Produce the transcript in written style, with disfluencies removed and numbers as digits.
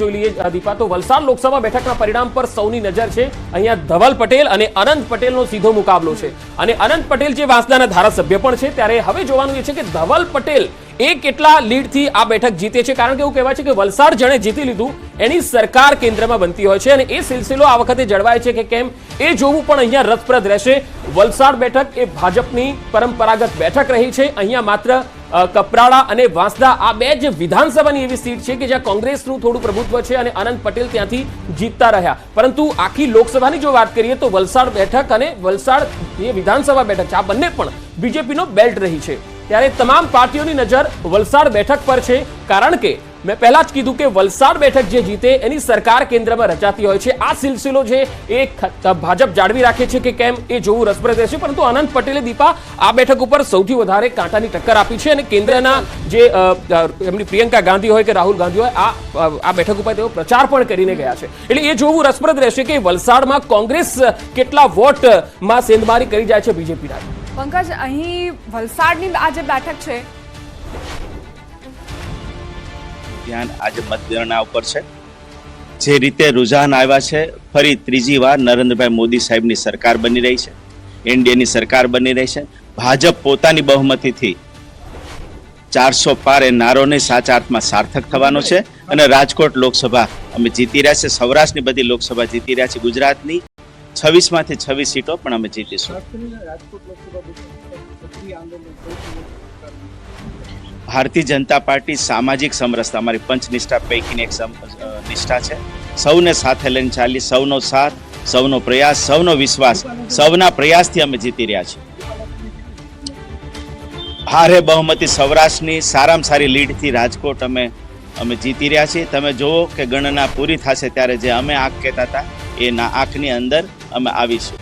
જોઈ લઈએ દીપા, તો વલસાડ લોકસભા બેઠકના પરિણામ પર સૌની નજર છે। અહીંયા ધવલ પટેલ અને અનંત પટેલનો સીધો મુકાબલો છે અને અનંત પટેલ જે વાંસદાના ધારાસભ્ય પણ છે, ત્યારે હવે જોવાનું એ છે કે ધવલ પટેલ એ કેટલા લીડથી આ બેઠક જીતે છે, કારણ કે એવું કહેવાય છે કે વલસાડ જેણે જીતી લીધું એની સરકાર કેન્દ્રમાં બનતી હોય છે અને એ સિલસિલો આ વખતે જળવાય છે કે કેમ એ જોવું પણ અહીંયા રસપ્રદ રહેશે। વલસાડ બેઠક એ ભાજપની પરંપરાગત બેઠક રહી છે। અહીંયા માત્ર કપરાડા અને વાંસદા આ બે જ વિધાનસભાની એવી સીટ છે કે જ્યાં કોંગ્રેસનું થોડું પ્રભુત્વ છે અને અનંત પટેલ ત્યાંથી જીતતા રહ્યા, પરંતુ આખી લોકસભાની જો વાત કરીએ તો વલસાડ બેઠક અને વલસાડ જે વિધાનસભા બેઠક છે આ બંને પણ બીજેપીનો બેલ્ટ રહી છે। ત્યારે તમામ પાર્ટીઓની નજર વલસાડ બેઠક પર છે, કારણ કે મેં પહેલા જ કીધું કે વલસાડ બેઠક જે જીતે એની સરકાર કેન્દ્રમાં રચાતી હોય છે। આ સિલસિલો છે એ ભાજપ જાળવી રાખે છે કે કેમ એ જોવું રસપ્રદ રહેશે, પરંતુ અનંત પટેલે દીપા આ બેઠક ઉપર સૌથી વધારે કાંટાની ટક્કર આપી છે અને કેન્દ્રના જે એમની પ્રિયંકા ગાંધી હોય કે રાહુલ ગાંધી હોય આ બેઠક ઉપર તેઓ પ્રચાર પણ કરીને ગયા છે। એટલે એ જોવું રસપ્રદ રહેશે કે વલસાડમાં કોંગ્રેસ કેટલા વોટમાં સેંધમારી કરી જાય છે બીજેપીના। પંકજ, અહીં વલસાડની આ જે બેઠક છે ધ્યાન આજે મતગણના ઉપર છે। જે રીતે રુઝાન આવ્યા છે, ફરી ત્રીજી વાર નરેન્દ્રભાઈ મોદી સાહેબની સરકાર બની રહી છે, એનડીએની સરકાર બની રહી છે। ભાજપ પોતાની બહુમતીથી 400 પાર એ નારોને સાચા અર્થમાં સાર્થક થવાનો છે અને રાજકોટ લોકસભા અમે જીતી રહ્યા છે, સૌરાષ્ટ્રની બધી લોકસભા જીતી રહ્યા છે, ગુજરાતની 26 માંથી 26 સીટો પણ અમે જીતીશું। ભારતીય જનતા પાર્ટી સામાજિક સમરસતા અમારી પંચનિષ્ઠા પૈકીની એક નિષ્ઠા છે। સૌને સાથે લઈને ચાલી, સૌનો સાથ, સૌનો પ્રયાસ, સૌનો વિશ્વાસ, સૌના પ્રયાસથી અમે જીતી રહ્યા છીએ। ભારે બહુમતી સૌરાષ્ટ્રની સારામાં સારી લીડથી રાજકોટ અમે જીતી રહ્યા છીએ। તમે જુઓ કે ગણના પૂરી થશે ત્યારે જે અમે આંખ કહેતા હતા એ આંખની અંદર અમે આવીશું।